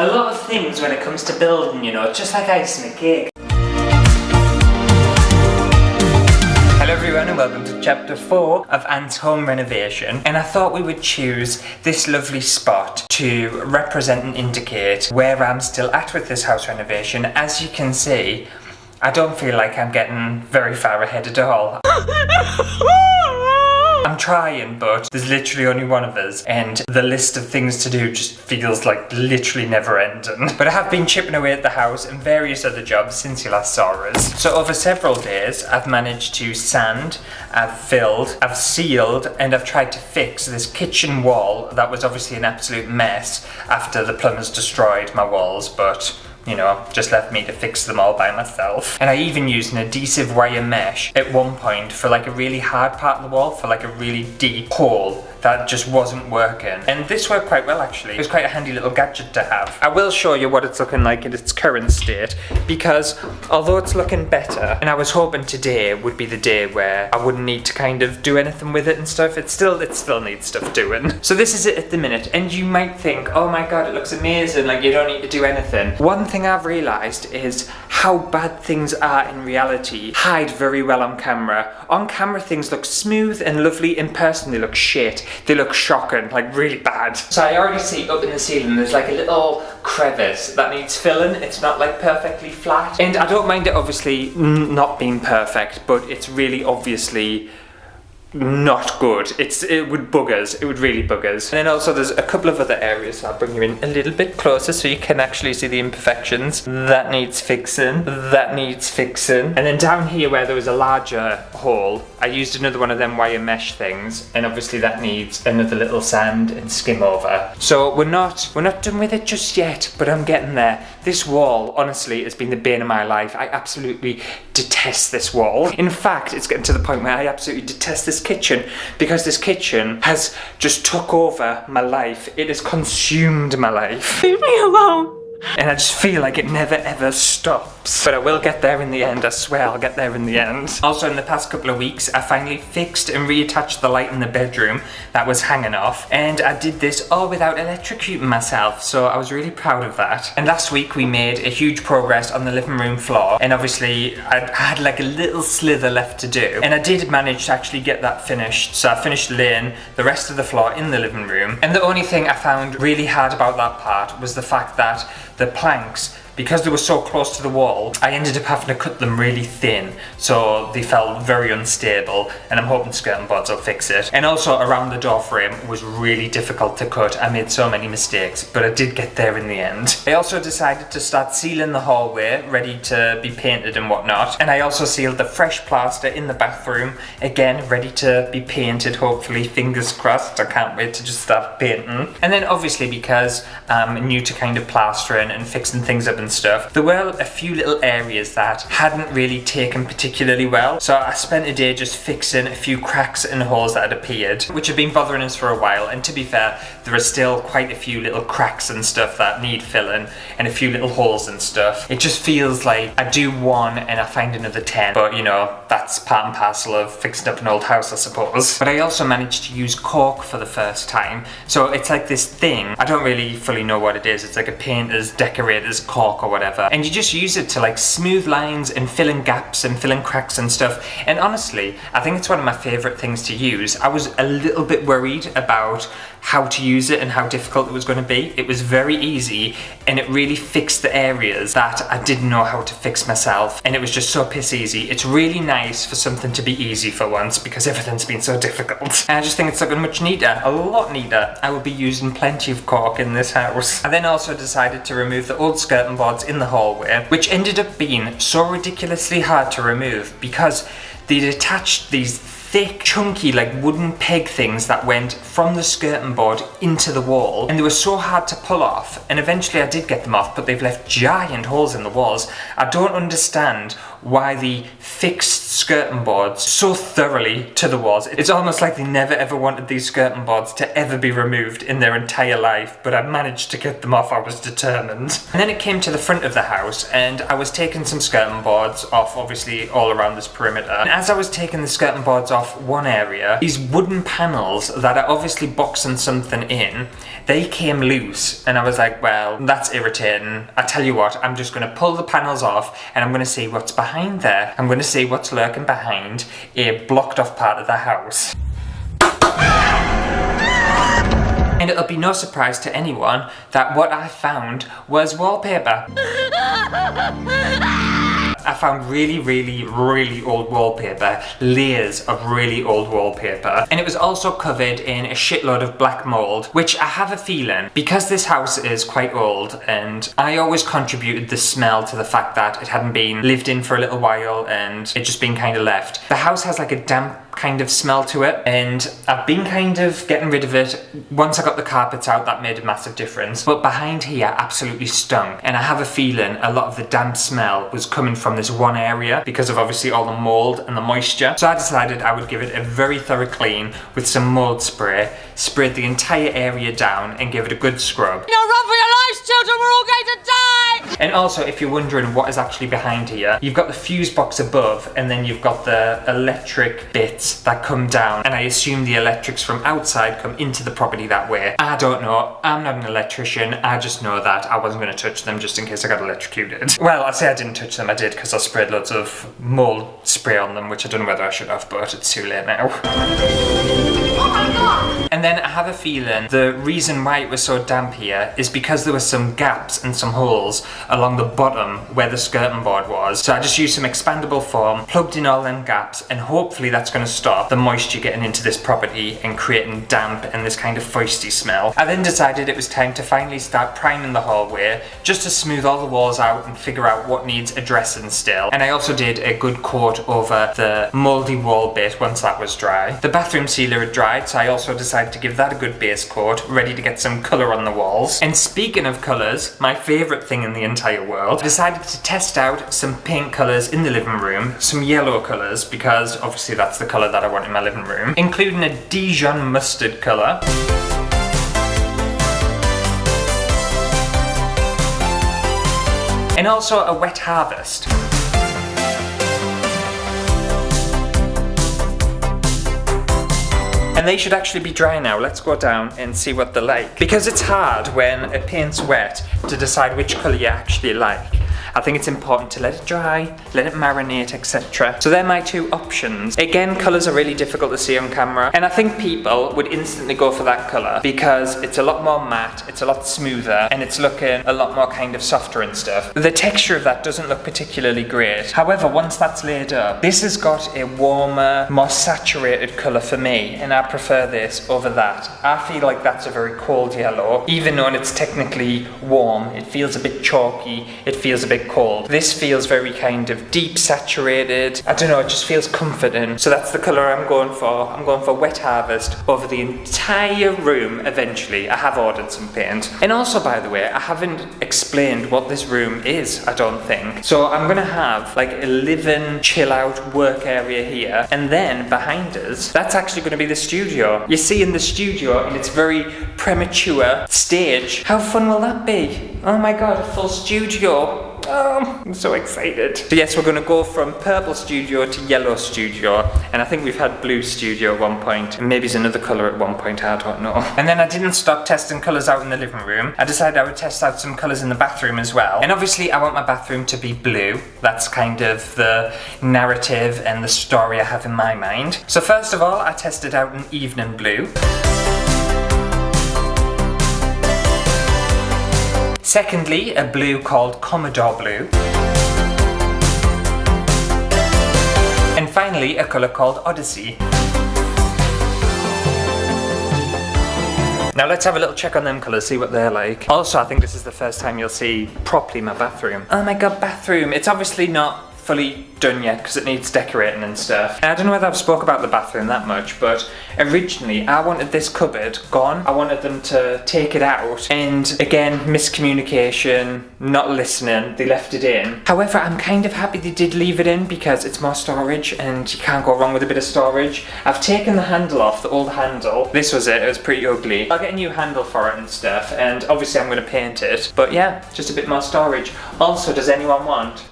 A lot of things when it comes to building, you know, it's just like icing a cake. Hello everyone and welcome to chapter 4 of Ant's home renovation, and I thought we would choose this lovely spot to represent and indicate where I'm still at with this house renovation. As you can see, I don't feel like I'm getting very far ahead at all. I'm trying, but there's literally only one of us, and the list of things to do just feels like literally never ending. But I have been chipping away at the house and various other jobs since you last saw us. So over several days, I've managed to sand, I've filled, I've sealed, and I've tried to fix this kitchen wall that was obviously an absolute mess after the plumbers destroyed my walls, but you know, just left me to fix them all by myself. And I even used an adhesive wire mesh at one point for like a really hard part of the wall, for like a really deep hole that just wasn't working. And this worked quite well actually. It was quite a handy little gadget to have. I will show you what it's looking like in its current state, because although it's looking better, and I was hoping today would be the day where I wouldn't need to kind of do anything with it and stuff, it still needs stuff doing. So this is it at the minute, and you might think, oh my god, it looks amazing, like you don't need to do anything. One thing I've realised is how bad things are in reality hide very well on camera. On camera things look smooth and lovely, in person they look shit. They look shocking, like really bad. So I already see up in the ceiling there's like a little crevice that needs filling. It's not like perfectly flat. And I don't mind it obviously not being perfect, but it's really obviously not good. It would bug us. It would really bug us. And then also there's a couple of other areas, so I'll bring you in a little bit closer so you can actually see the imperfections. That needs fixing. That needs fixing. And then down here where there was a larger hole, I used another one of them wire mesh things, and obviously that needs another little sand and skim over. So we're not done with it just yet, but I'm getting there. This wall, honestly, has been the bane of my life. I absolutely detest this wall. In fact, it's getting to the point where I absolutely detest this kitchen, because this kitchen has just took over my life. It has consumed my life. Leave me alone. And I just feel like it never ever stops. But I will get there in the end, I swear I'll get there in the end. Also in the past couple of weeks, I finally fixed and reattached the light in the bedroom that was hanging off. And I did this all without electrocuting myself, so I was really proud of that. And last week we made a huge progress on the living room floor. And obviously I had like a little slither left to do. And I did manage to actually get that finished. So I finished laying the rest of the floor in the living room. And the only thing I found really hard about that part was the fact that the planks, because they were so close to the wall, I ended up having to cut them really thin, so they felt very unstable, and I'm hoping skirting boards will fix it. And also around the door frame was really difficult to cut. I made so many mistakes, but I did get there in the end. I also decided to start sealing the hallway, ready to be painted and whatnot. And I also sealed the fresh plaster in the bathroom, again ready to be painted, hopefully, fingers crossed. I can't wait to just start painting. And then obviously, because I'm new to kind of plastering and fixing things up and stuff, there were a few little areas that hadn't really taken particularly well. So I spent a day just fixing a few cracks and holes that had appeared, which have been bothering us for a while. And to be fair, there are still quite a few little cracks and stuff that need filling, and a few little holes and stuff. It just feels like I do one and I find another 10, but you know, that's part and parcel of fixing up an old house, I suppose. But I also managed to use cork for the first time. So it's like this thing, I don't really fully know what it is. It's like a painter's, decorator's cork or whatever, and you just use it to like smooth lines and fill in gaps and fill in cracks and stuff. And honestly, I think it's one of my favorite things to use. I was a little bit worried about how to use it and how difficult it was going to be. It was very easy, and it really fixed the areas that I didn't know how to fix myself, and it was just so piss easy. It's really nice for something to be easy for once, because everything's been so difficult. And I just think it's looking much neater, a lot neater. I will be using plenty of cork in this house. I then also decided to remove the old skirting boards in the hallway, which ended up being so ridiculously hard to remove because they'd attached these thick, chunky, like wooden peg things that went from the skirting board into the wall, and they were so hard to pull off. And eventually I did get them off, but they've left giant holes in the walls. I don't understand why they fixed skirting boards so thoroughly to the walls. It's almost like they never ever wanted these skirting boards to ever be removed in their entire life, but I managed to get them off. I was determined. And then it came to the front of the house, and I was taking some skirting boards off, obviously all around this perimeter. And as I was taking the skirting boards off one area, these wooden panels that are obviously boxing something in, they came loose, and I was like, well, that's irritating. I tell you what, I'm just going to pull the panels off and I'm going to see what's behind there. I'm going to see what's lurking behind a blocked off part of the house. And it'll be no surprise to anyone that what I found was wallpaper. I found really old wallpaper, layers of really old wallpaper. And it was also covered in a shitload of black mould, which I have a feeling, because this house is quite old, and I always contributed the smell to the fact that it hadn't been lived in for a little while and it just been kind of left. The house has like a damp kind of smell to it, and I've been kind of getting rid of it. Once I got the carpets out, that made a massive difference, but behind here absolutely stunk, and I have a feeling a lot of the damp smell was coming from this one area because of obviously all the mould and the moisture. So I decided I would give it a very thorough clean with some mould spray, sprayed the entire area down and give it a good scrub. You're run for your lives, children, we're all going to die! And also, if you're wondering what is actually behind here, you've got the fuse box above, and then you've got the electric bits that come down, and I assume the electrics from outside come into the property that way. I don't know, I'm not an electrician, I just know that I wasn't going to touch them just in case I got electrocuted. Well, I say I didn't touch them, I did, because I sprayed loads of mould spray on them, which I don't know whether I should have, but it's too late now. Oh my god! And then I have a feeling the reason why it was so damp here is because there were some gaps and some holes along the bottom where the skirting board was. So I just used some expandable foam, plugged in all them gaps, and hopefully that's going to stop the moisture getting into this property and creating damp and this kind of feisty smell. I then decided it was time to finally start priming the hallway, just to smooth all the walls out and figure out what needs addressing still. And I also did a good coat over the mouldy wall bit once that was dry. The bathroom sealer had dried, so I also decided to give that a good base coat, ready to get some colour on the walls. And speaking of colours, my favourite thing in the entire world, I decided to test out some paint colours in the living room, some yellow colours, because obviously that's the colour that I want in my living room, including a Dijon mustard colour. And also a wet harvest. And they should actually be dry now. Let's go down and see what they're like. Because it's hard when a paint's wet to decide which colour you actually like. I think it's important to let it dry, let it marinate, etc. So they're my two options. Again, colours are really difficult to see on camera, and I think people would instantly go for that colour because it's a lot more matte, it's a lot smoother, and it's looking a lot more kind of softer and stuff. The texture of that doesn't look particularly great. However, once that's laid up, this has got a warmer, more saturated colour for me, and I prefer this over that. I feel like that's a very cold yellow. Even though it's technically warm, it feels a bit chalky, it feels a bit cold. This feels very kind of deep saturated. I don't know, it just feels comforting. So that's the colour I'm going for. I'm going for Wet Harvest over the entire room eventually. I have ordered some paint. And also, by the way, I haven't explained what this room is, I don't think. So I'm gonna have like a live-in, chill out work area here. And then behind us, that's actually gonna be the studio. You see in the studio in its very premature stage, how fun will that be? Oh my god, a full studio. Oh, I'm so excited. So yes, we're going to go from purple studio to yellow studio, and I think we've had blue studio at one point, and maybe it's another colour at one point, I don't know. And then I didn't stop testing colours out in the living room. I decided I would test out some colours in the bathroom as well. And obviously I want my bathroom to be blue. That's kind of the narrative and the story I have in my mind. So first of all, I tested out an evening blue. Secondly, a blue called Commodore Blue. And finally, a colour called Odyssey. Now let's have a little check on them colours, see what they're like. Also, I think this is the first time you'll see properly my bathroom. Oh my god, bathroom! It's obviously not fully done yet because it needs decorating and stuff. And I don't know whether I've spoke about the bathroom that much, but originally I wanted this cupboard gone. I wanted them to take it out, and again, miscommunication, not listening, they left it in. However, I'm kind of happy they did leave it in because it's more storage and you can't go wrong with a bit of storage. I've taken the handle off, the old handle. This was it was pretty ugly. I'll get a new handle for it and stuff, and obviously I'm going to paint it, but yeah, just a bit more storage. Also, does anyone want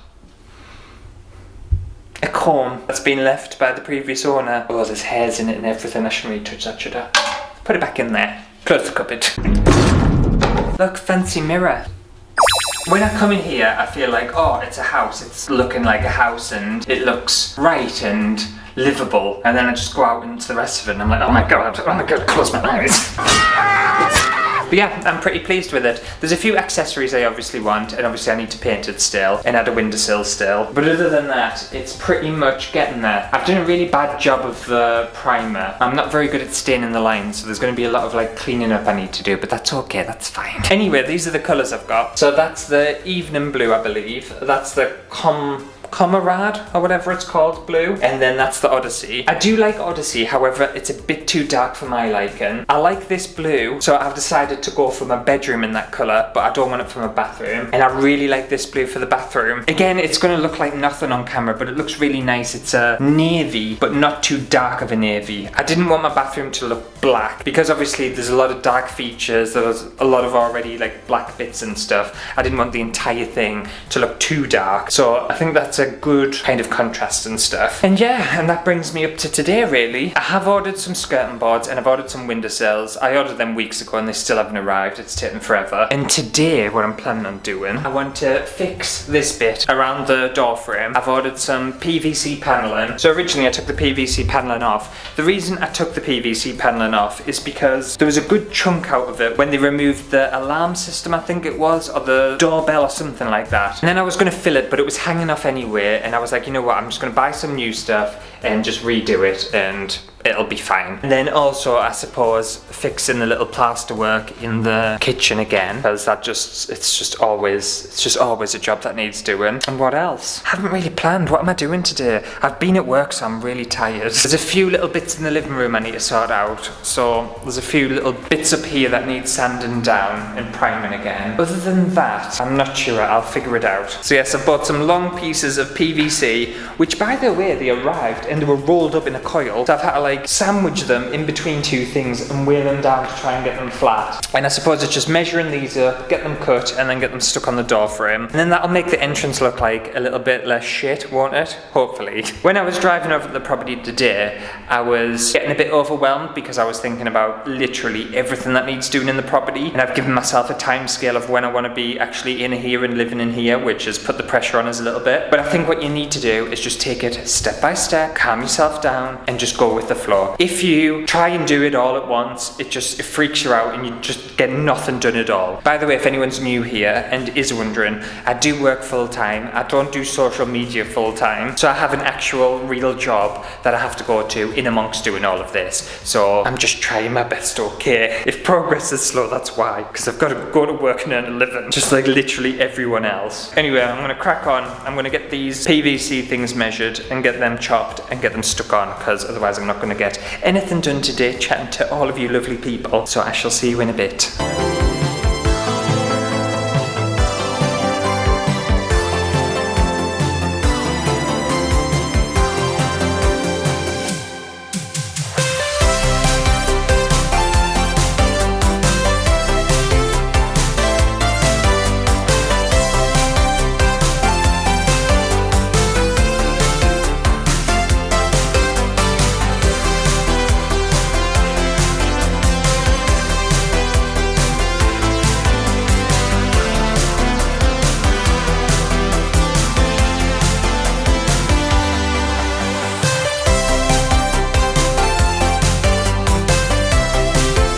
a comb that's been left by the previous owner? Oh, there's hairs in it and everything. I shouldn't really touch that, should I? Put it back in there. Close the cupboard. Look, fancy mirror. When I come in here, I feel like, oh, it's a house. It's looking like a house and it looks right and livable. And then I just go out into the rest of it and I'm like, oh my god, close my eyes. But yeah, I'm pretty pleased with it. There's a few accessories I obviously want, and obviously I need to paint it still, and add a windowsill still. But other than that, it's pretty much getting there. I've done a really bad job of the primer. I'm not very good at staining the lines, so there's going to be a lot of like cleaning up I need to do, but that's okay, that's fine. Anyway, these are the colours I've got. So that's the evening blue, I believe. That's the Comrade or whatever it's called blue, and then that's the Odyssey. I do like Odyssey, however it's a bit too dark for my liking. I like this blue, so I've decided to go for my bedroom in that colour, but I don't want it for my bathroom, and I really like this blue for the bathroom. Again, it's going to look like nothing on camera, but it looks really nice. It's a navy, but not too dark of a navy. I didn't want my bathroom to look black because obviously there's a lot of dark features, there's a lot of already like black bits and stuff. I didn't want the entire thing to look too dark, so I think that's a good kind of contrast and stuff. And yeah, and that brings me up to today really. I have ordered some skirting boards and I've ordered some windowsills. I ordered them weeks ago and they still haven't arrived. It's taken forever. And today what I'm planning on doing, I want to fix this bit around the door frame. I've ordered some PVC paneling. So originally I took the PVC paneling off. The reason I took the PVC paneling off is because there was a good chunk out of it when they removed the alarm system, I think it was, or the doorbell or something like that. And then I was going to fill it, but it was hanging off anyway, and I was like, you know what, I'm just going to buy some new stuff and just redo it and it'll be fine. And then also, I suppose, fixing the little plaster work in the kitchen again, because it's just always a job that needs doing. And what else? I haven't really planned. What am I doing today? I've been at work, so I'm really tired. There's a few little bits in the living room I need to sort out. So there's a few little bits up here that need sanding down and priming again. Other than that, I'm not sure. I'll figure it out. So yes, I bought some long pieces of PVC, which by the way, they arrived and they were rolled up in a coil. So I've had to like sandwich them in between two things and weigh them down to try and get them flat. And I suppose it's just measuring these up, get them cut, and then get them stuck on the door frame. And then that'll make the entrance look like a little bit less shit, won't it? Hopefully. When I was driving over the property today, I was getting a bit overwhelmed because I was thinking about literally everything that needs doing in the property, and I've given myself a time scale of when I want to be actually in here and living in here, which has put the pressure on us a little bit. But I think what you need to do is just take it step by step, calm yourself down, and just go with the flow. If you try and do it all at once, it freaks you out and you just get nothing done at all. By the way, if anyone's new here and is wondering, I do work full time. I don't do social media full time, so I have an actual real job that I have to go to in amongst doing all of this. So I'm just trying my best, okay? If progress is slow, that's why, because I've got to go to work and earn a living, just like literally everyone else. Anyway, I'm gonna crack on. I'm gonna get these PVC things measured and get them chopped and get them stuck on, because otherwise I'm not gonna get anything done today chatting to all of you lovely people. So I shall see you in a bit.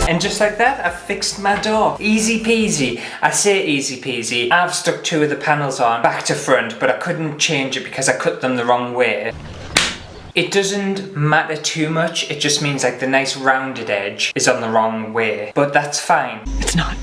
And just like that, I've fixed my door. Easy peasy. I say easy peasy. I've stuck two of the panels on back to front, but I couldn't change it because I cut them the wrong way. It doesn't matter too much, it just means like the nice rounded edge is on the wrong way, but that's fine. It's not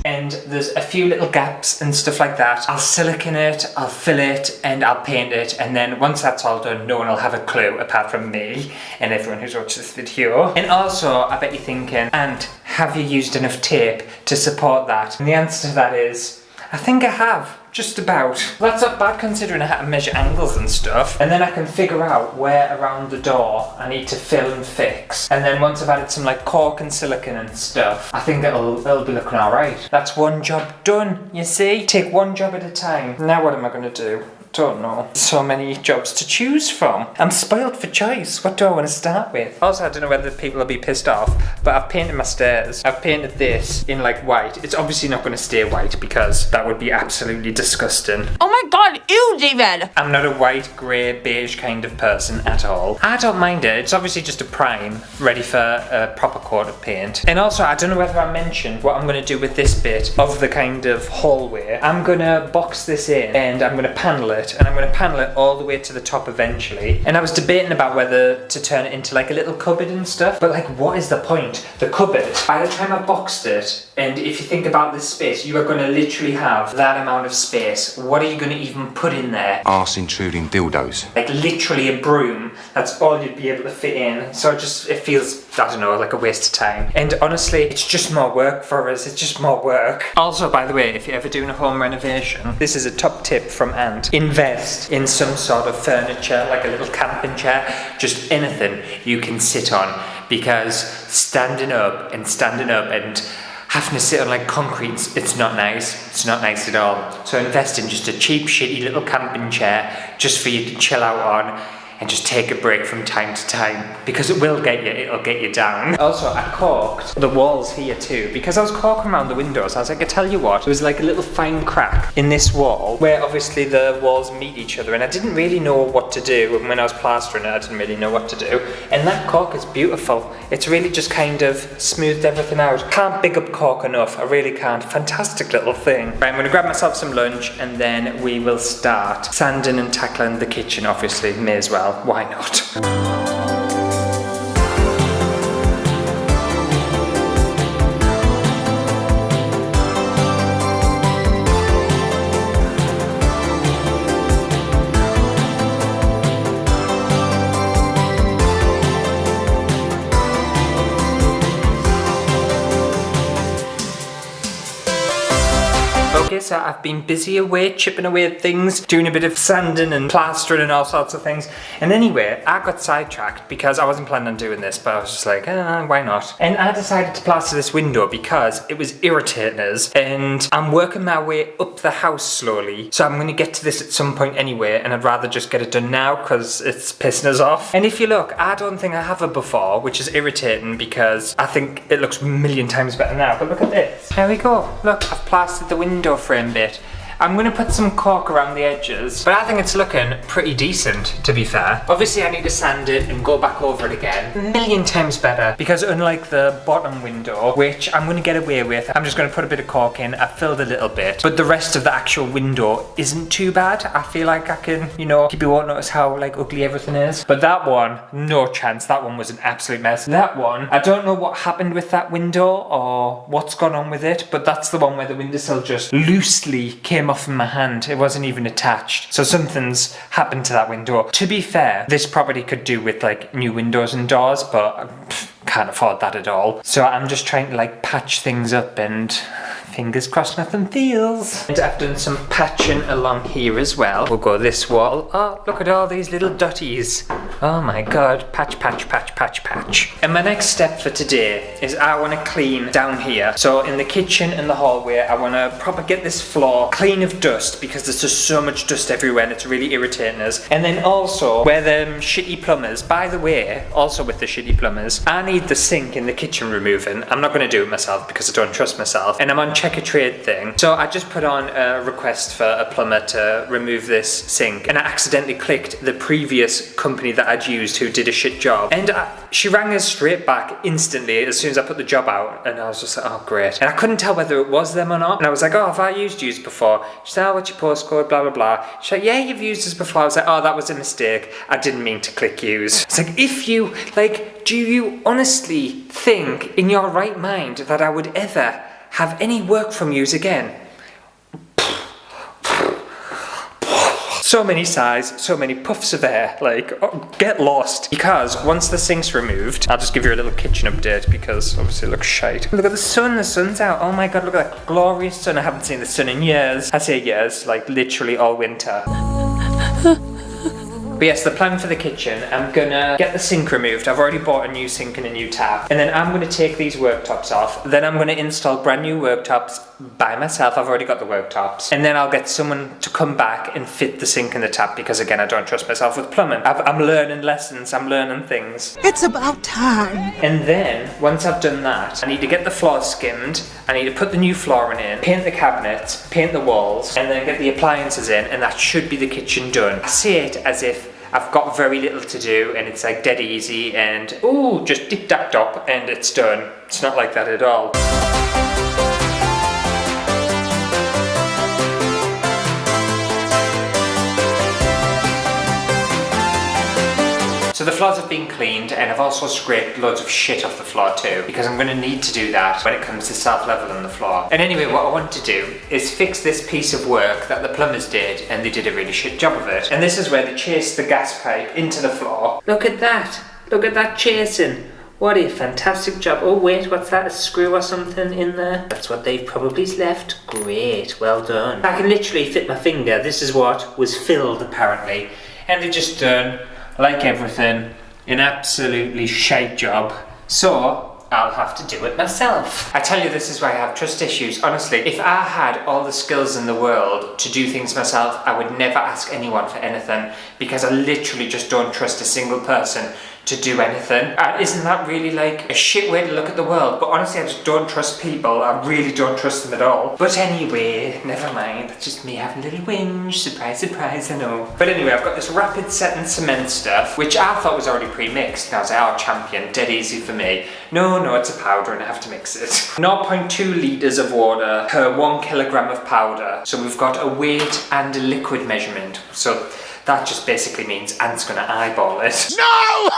and there's a few little gaps and stuff like that. I'll silicone it, I'll fill it, and I'll paint it, and then once that's all done, no one will have a clue apart from me and everyone who's watched this video. And also, I bet you're thinking, and have you used enough tape to support that? And the answer to that is, I think I have. Just about. Well, that's not bad considering I had to measure angles and stuff. And then I can figure out where around the door I need to fill and fix. And then once I've added some like cork and silicone and stuff, I think it'll be looking alright. That's one job done, you see? Take one job at a time. Now what am I gonna do? Don't know. So many jobs to choose from. I'm spoiled for choice. What do I want to start with? Also, I don't know whether people will be pissed off, but I've painted my stairs. I've painted this in like white. It's obviously not going to stay white because that would be absolutely disgusting. Oh my god, ew, David! I'm not a white, grey, beige kind of person at all. I don't mind it. It's obviously just a prime, ready for a proper coat of paint. And also, I don't know whether I mentioned what I'm going to do with this bit of the kind of hallway. I'm going to box this in and I'm going to panel it. And I'm going to panel it all the way to the top eventually. And I was debating about whether to turn it into like a little cupboard and stuff, but like what is the point? The cupboard, by the time I boxed it, and if you think about this space, you are going to literally have that amount of space. What are you going to even put in there? Arse intruding dildos. Like literally a broom, that's all you'd be able to fit in. So it feels, I don't know, like a waste of time. And honestly, it's just more work for us, it's just more work. Also, by the way, if you're ever doing a home renovation, this is a top tip from Ant. Invest in some sort of furniture, like a little camping chair, just anything you can sit on, because standing up and having to sit on like concrete, it's not nice. It's not nice at all. So invest in just a cheap, shitty little camping chair just for you to chill out on and just take a break from time to time, because it'll get you down. Also, I caulked the walls here too, because I was caulking around the windows. I was like, I tell you what, there was like a little fine crack in this wall where obviously the walls meet each other, and I didn't really know what to do. And when I was plastering it, I didn't really know what to do. And that caulk is beautiful. It's really just kind of smoothed everything out. Can't big up caulk enough, I really can't. Fantastic little thing. Right, I'm gonna grab myself some lunch and then we will start sanding and tackling the kitchen, obviously, may as well. Why not? Okay, so I've been busy away, chipping away at things, doing a bit of sanding and plastering and all sorts of things. And anyway, I got sidetracked because I wasn't planning on doing this, but I was just like, why not? And I decided to plaster this window because it was irritating us, and I'm working my way up the house slowly. So I'm going to get to this at some point anyway, and I'd rather just get it done now because it's pissing us off. And if you look, I don't think I have it before, which is irritating because I think it looks a million times better now. But look at this. There we go. Look, I've plastered the window frame bit. I'm going to put some caulk around the edges, but I think it's looking pretty decent, to be fair. Obviously I need to sand it and go back over it again. A million times better, because unlike the bottom window, which I'm going to get away with, I'm just going to put a bit of caulk in. I filled a little bit, but the rest of the actual window isn't too bad. I feel like I can, people won't notice how like ugly everything is. But that one, no chance. That one was an absolute mess. That one, I don't know what happened with that window or what's gone on with it, but that's the one where the windowsill just loosely came off in my hand. It wasn't even attached. So something's happened to that window. To be fair, this property could do with like new windows and doors, but I can't afford that at all. So I'm just trying to like patch things up, and fingers crossed nothing feels. And I've done some patching along here as well. We'll go this wall. Oh, look at all these little dotties. Oh my god. Patch, patch, patch, patch, patch. And my next step for today is I want to clean down here. So in the kitchen and the hallway, I want to proper get this floor clean of dust, because there's just so much dust everywhere and it's really irritating us. And then also where the shitty plumbers, by the way, also with the shitty plumbers, I need the sink in the kitchen removing. I'm not going to do it myself because I don't trust myself. And I'm on check a trade thing. So I just put on a request for a plumber to remove this sink, and I accidentally clicked the previous company that I'd used who did a shit job, and she rang us straight back instantly as soon as I put the job out, and I was just like, oh great. And I couldn't tell whether it was them or not, and I was like, oh, have I used you before? She said, oh, what's your postcode, blah blah blah. She's like, yeah, you've used us before. I was like, oh, that was a mistake, I didn't mean to click use. It's like, if you do you honestly think in your right mind that I would ever have any work from yous again. So many sighs, so many puffs of air, like, oh, get lost. Because once the sink's removed, I'll just give you a little kitchen update because obviously it looks shite. Look at the sun's out. Oh my god, look at that glorious sun. I haven't seen the sun in years. I say years, like literally all winter. But yes, the plan for the kitchen, I'm gonna get the sink removed. I've already bought a new sink and a new tap. And then I'm gonna take these worktops off. Then I'm gonna install brand new worktops by myself. I've already got the worktops. And then I'll get someone to come back and fit the sink and the tap because again, I don't trust myself with plumbing. I'm learning lessons, I'm learning things. It's about time. And then, once I've done that, I need to get the floor skimmed, I need to put the new flooring in, paint the cabinets, paint the walls, and then get the appliances in, and that should be the kitchen done. I say it as if I've got very little to do and it's like dead easy and ooh, just dip that up and it's done. It's not like that at all. So the floors have been cleaned and I've also scraped loads of shit off the floor too because I'm going to need to do that when it comes to self-leveling the floor. And anyway, what I want to do is fix this piece of work that the plumbers did and they did a really shit job of it. And this is where they chased the gas pipe into the floor. Look at that! Look at that chasing! What a fantastic job. Oh wait, what's that? A screw or something in there? That's what they've probably left. Great, well done. I can literally fit my finger. This is what was filled apparently. And they've just done, like everything, an absolutely shite job. So I'll have to do it myself. I tell you, this is why I have trust issues. Honestly, if I had all the skills in the world to do things myself, I would never ask anyone for anything because I literally just don't trust a single person to do anything. Isn't that really like a shit way to look at the world? But honestly, I just don't trust people. I really don't trust them at all. But anyway, never mind. That's just me having a little whinge. Surprise, surprise, I know. But anyway, I've got this rapid setting cement stuff, which I thought was already pre-mixed. And I was like, oh, champion, dead easy for me. No, it's a powder and I have to mix it. 0.2 litres of water per 1 kilogram of powder. So we've got a weight and a liquid measurement. So that just basically means Ant's gonna eyeball it. No!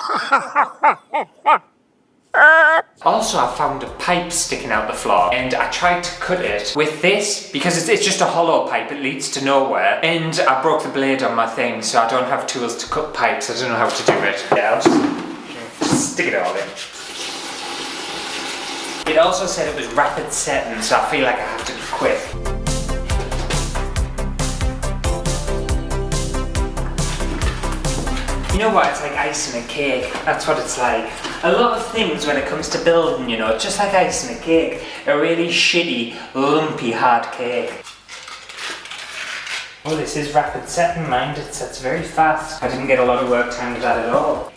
Also, I found a pipe sticking out the floor and I tried to cut it with this because it's just a hollow pipe, it leads to nowhere. And I broke the blade on my thing, so I don't have tools to cut pipes, I don't know how to do it. Yeah, I'll just stick it all in. It also said it was rapid setting, so I feel like I have to be quick. You know what, it's like icing a cake, that's what it's like. A lot of things when it comes to building, you know, it's just like icing a cake. A really shitty, lumpy, hard cake. Oh, this is rapid setting, mind, it sets very fast. I didn't get a lot of work time with that at all.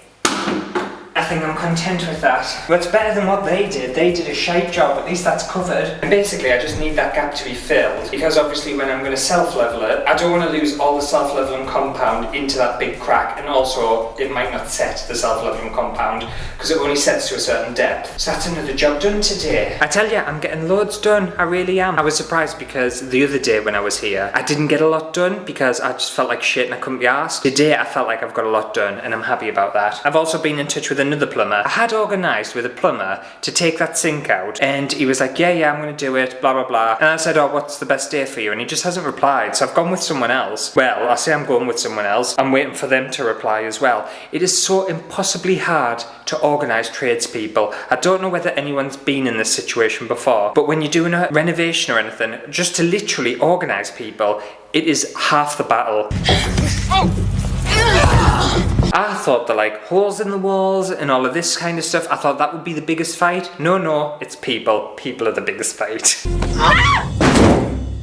I think I'm content with that. But it's better than what they did. They did a shite job, at least that's covered. And basically I just need that gap to be filled because obviously when I'm going to self-level it, I don't want to lose all the self-leveling compound into that big crack, and also it might not set the self-leveling compound because it only sets to a certain depth. So that's another job done today. I tell you, I'm getting loads done, I really am. I was surprised because the other day when I was here, I didn't get a lot done because I just felt like shit and I couldn't be arsed. Today I felt like I've got a lot done and I'm happy about that. I've also been in touch with another plumber. I had organised with a plumber to take that sink out and he was like, yeah, I'm going to do it, blah, blah, blah. And I said, oh, what's the best day for you? And he just hasn't replied. So I've gone with someone else. Well, I say I'm going with someone else. I'm waiting for them to reply as well. It is so impossibly hard to organise tradespeople. I don't know whether anyone's been in this situation before, but when you're doing a renovation or anything, just to literally organise people, it is half the battle. I thought the like holes in the walls and all of this kind of stuff, I thought that would be the biggest fight. No, it's people. People are the biggest fight.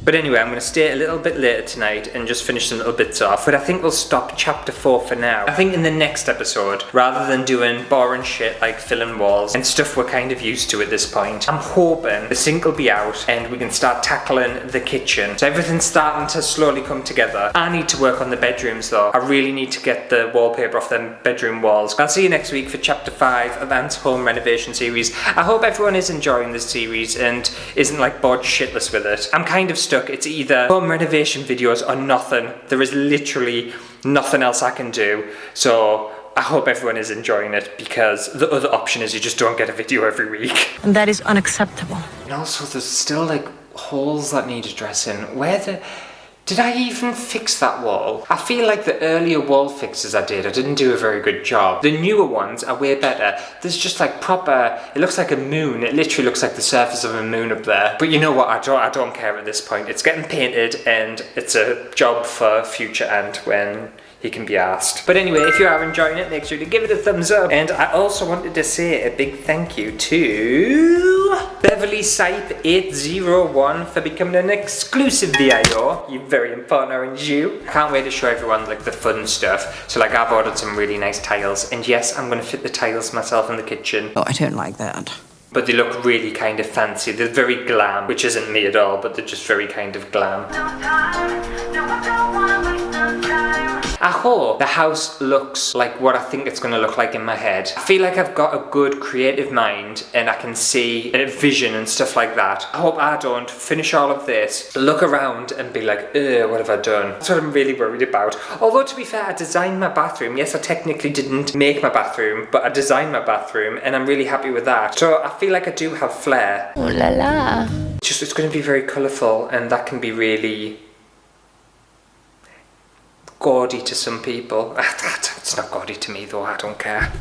But anyway, I'm going to stay a little bit later tonight and just finish some little bits off. But I think we'll stop chapter 4 for now. I think in the next episode, rather than doing boring shit like filling walls and stuff we're kind of used to at this point, I'm hoping the sink will be out and we can start tackling the kitchen. So everything's starting to slowly come together. I need to work on the bedrooms though. I really need to get the wallpaper off them bedroom walls. I'll see you next week for chapter 5 of Ant's home renovation series. I hope everyone is enjoying this series and isn't like bored shitless with it. I'm kind of stuck. It's either home renovation videos or nothing. There is literally nothing else I can do. So I hope everyone is enjoying it, because the other option is you just don't get a video every week. And that is unacceptable. And also there's still like holes that need addressing. Did I even fix that wall? I feel like the earlier wall fixes I didn't do a very good job. The newer ones are way better. There's just like proper, it looks like a moon. It literally looks like the surface of a moon up there. But you know what, I don't care at this point. It's getting painted and it's a job for future Ant when he can be asked. But anyway, if you are enjoying it, make sure to give it a thumbs up. And I also wanted to say a big thank you to Beverly Sipe 801 for becoming an exclusive VIO. You're very important, aren't you? I can't wait to show everyone like the fun stuff. So like I've ordered some really nice tiles, and yes, I'm gonna fit the tiles myself in the kitchen. Oh, I don't like that. But they look really kind of fancy. They're very glam, which isn't me at all, but they're just very kind of glam. I hope the house looks like what I think it's going to look like in my head. I feel like I've got a good creative mind and I can see a vision and stuff like that. I hope I don't finish all of this, look around and be like, ugh, what have I done? That's what I'm really worried about. Although to be fair, I designed my bathroom. Yes, I technically didn't make my bathroom, but I designed my bathroom and I'm really happy with that. So I feel like I do have flair. Ooh la la. Just it's going to be very colourful, and that can be really gaudy to some people. It's not gaudy to me though, I don't care.